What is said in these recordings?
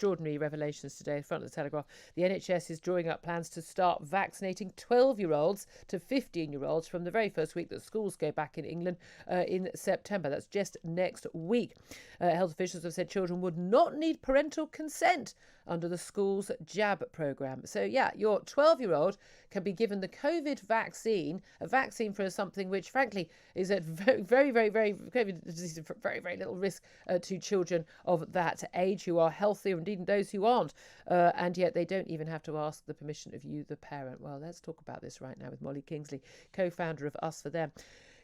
extraordinary revelations today in front of the Telegraph. The NHS is drawing up plans to start vaccinating 12-year-olds to 15-year-olds from the very first week that schools go back in England in September. That's just next week. Health officials have said children would not need parental consent under the school's jab programme. So, yeah, your 12-year-old can be given the COVID vaccine, a vaccine for something which, frankly, is at very COVID disease, very, very little risk to children of that age who are healthy, or indeed those who aren't. And yet they don't even have to ask the permission of you, the parent. Well, let's talk about this right now with Molly Kingsley, co-founder of UsforThem.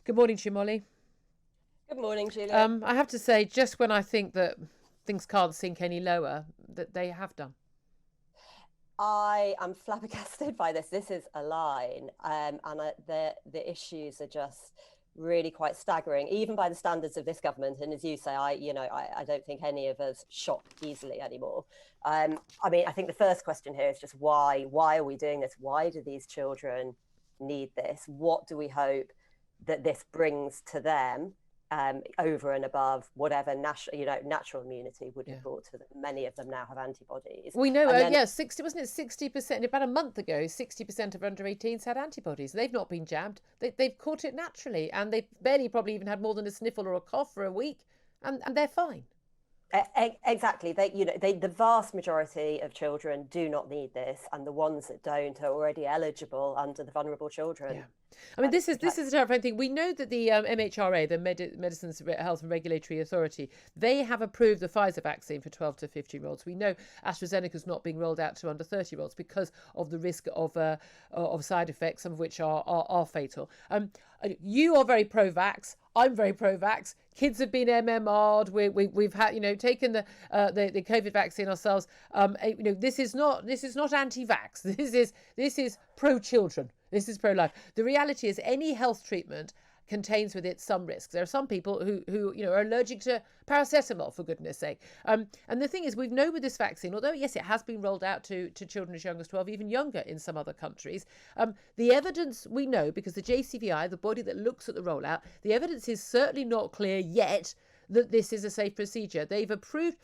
Good morning to you, Molly. Good morning, Julia. I have to say, just when I think that things can't sink any lower, that they have done. I am flabbergasted by this. This is a line, and the issues are just really quite staggering, even by the standards of this government. And as you say, I don't think any of us shock easily anymore. I mean, I think the first question here is just why are we doing this? Why do these children need this? What do we hope that this brings to them? Over and above whatever natural immunity would have brought to them. Many of them now have antibodies. We know, 60%, about a month ago, 60% of under 18s had antibodies. They've not been jabbed. They've caught it naturally, and they've barely probably even had more than a sniffle or a cough for a week, and they're fine. Exactly. The vast majority of children do not need this, and the ones that don't are already eligible under the vulnerable children. Yeah. I mean, this is a terrifying thing. We know that the MHRA, the Medicines Health and Regulatory Authority, they have approved the Pfizer vaccine for 12 to 15-year-olds. We know AstraZeneca's not being rolled out to under 30-year-olds because of the risk of side effects, some of which are fatal. You are very pro-vax. I'm very pro-vax. Kids have been MMR'd. We've had, taken the COVID vaccine ourselves. This is not anti-vax. This is pro-children. This is pro-life. The reality is any health treatment contains with it some risks. There are some people who are allergic to paracetamol, for goodness sake. And the thing is, we know with this vaccine, although, yes, it has been rolled out to children as young as 12, even younger in some other countries, the evidence we know, because the JCVI, the body that looks at the rollout, the evidence is certainly not clear yet that this is a safe procedure. They've approved,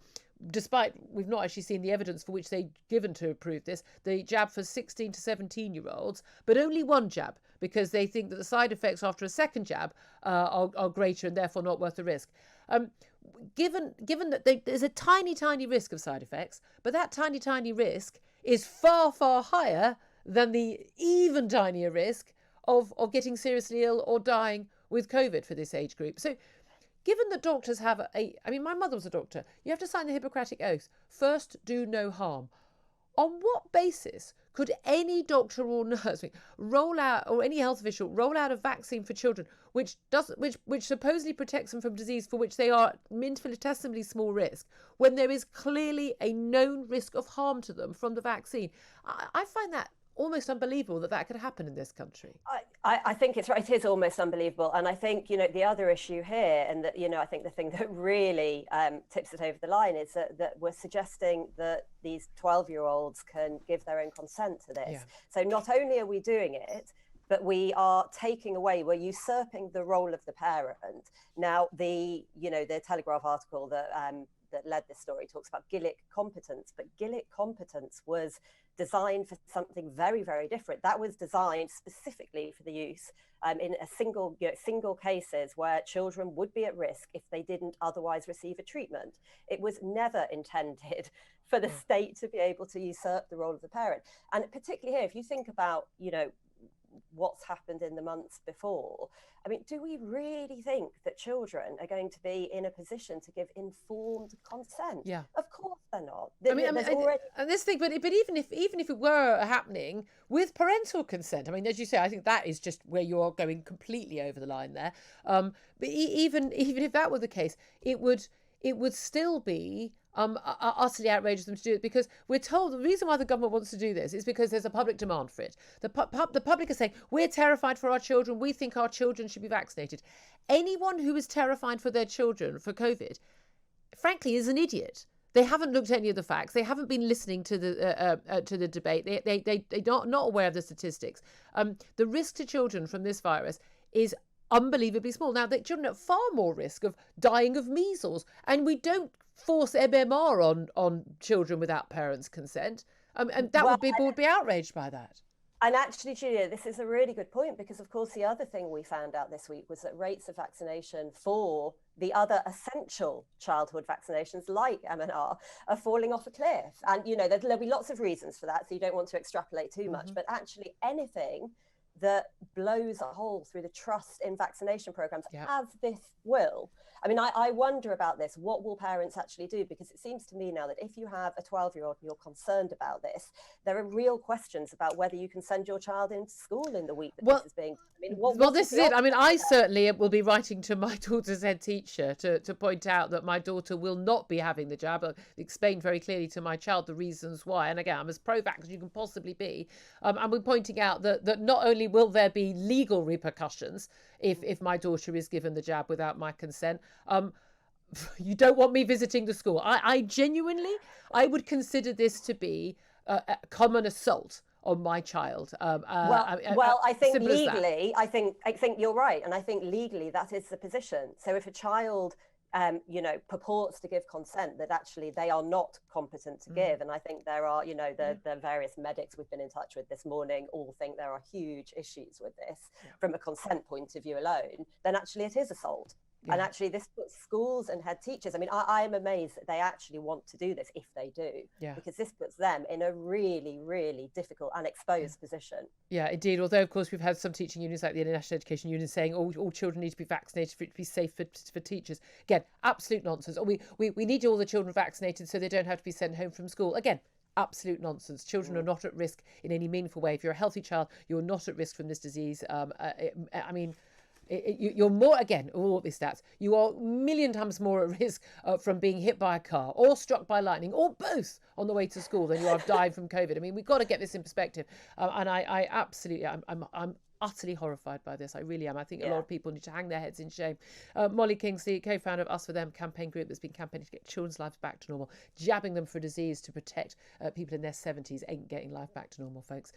despite we've not actually seen the evidence for which they've given to approve this, the jab for 16 to 17-year-olds, but only one jab, because they think that the side effects after a second jab are greater and therefore not worth the risk. Given that there's a tiny risk of side effects, but that tiny risk is far higher than the even tinier risk of getting seriously ill or dying with COVID for this age group. So given that doctors have my mother was a doctor, you have to sign the Hippocratic Oath. First, do no harm. On what basis could any doctor or nurse roll out, or any health official roll out a vaccine for children which supposedly protects them from disease for which they are infinitesimally small risk, when there is clearly a known risk of harm to them from the vaccine? I find that almost unbelievable that could happen in this country. I think it's right. It is almost unbelievable. And I think, the other issue here, and that, I think the thing that really tips it over the line is that we're suggesting that these 12-year-olds can give their own consent to this. Yeah. So not only are we doing it, but we are we're usurping the role of the parent. Now, the Telegraph article that led this story talks about Gillick competence, but Gillick competence was designed for something very, very different. That was designed specifically for the use in a single cases where children would be at risk if they didn't otherwise receive a treatment. It was never intended for the state to be able to usurp the role of the parent. And particularly here, if you think about, what's happened in the months before, I mean, do we really think that children are going to be in a position to give informed consent? Yeah, of course they're not. And this thing, but even if it were happening with parental consent, I mean, as you say, I think that is just where you are going completely over the line there. But even if that were the case, it would still be utterly outrageous of them to do it, because we're told the reason why the government wants to do this is because there's a public demand for it. The public are saying, we're terrified for our children, we think our children should be vaccinated. Anyone who is terrified for their children for COVID, frankly, is an idiot. They haven't looked at any of the facts. They haven't been listening to the debate. They're not aware of the statistics. The risk to children from this virus is unbelievably small. Now, the children are at far more risk of dying of measles, and we don't force MMR on children without parents' consent. And that Well, people would be outraged by that. and actually, Julia, this is a really good point, because, of course, the other thing we found out this week was that rates of vaccination for the other essential childhood vaccinations, like MNR, are falling off a cliff. And, you know, there'll be lots of reasons for that, so you don't want to extrapolate too much. But actually, anything that blows a hole through the trust in vaccination programs, as this will. I mean, I wonder about this. What will parents actually do? Because it seems to me now that if you have a 12-year-old and you're concerned about this, there are real questions about whether you can send your child into school in the week that this is being. I mean, this is it. I mean, I certainly will be writing to my daughter's head teacher to point out that my daughter will not be having the jab. I'll explain very clearly to my child the reasons why. And again, I'm as pro-vax as you can possibly be. And we're pointing out that not only will there be legal repercussions if my daughter is given the jab without my consent, you don't want me visiting the school. I genuinely, I would consider this to be a common assault on my child. I think legally, I think you're right, and I think legally that is the position. So if a child, purports to give consent that actually they are not competent to give, and I think there are, the various medics we've been in touch with this morning all think there are huge issues with this from a consent point of view alone, then actually it is assault. And actually this puts schools and head teachers, I mean, I am amazed that they actually want to do this, if they do, because this puts them in a really, really difficult and exposed position. Yeah, indeed. Although, of course, we've had some teaching unions like the International Education Union saying all children need to be vaccinated for it to be safe for teachers. Again, absolute nonsense. Or we need all the children vaccinated so they don't have to be sent home from school. Again, absolute nonsense. Children are not at risk in any meaningful way. If you're a healthy child, you're not at risk from this disease. You're more, again, all of these stats, you are a million times more at risk from being hit by a car or struck by lightning or both on the way to school than you are dying from COVID. I mean, we've got to get this in perspective. And I absolutely, I'm utterly horrified by this. I really am. I think a lot of people need to hang their heads in shame. Molly Kingsley, co-founder of UsforThem campaign group that's been campaigning to get children's lives back to normal. Jabbing them for disease to protect people in their 70s ain't getting life back to normal, folks.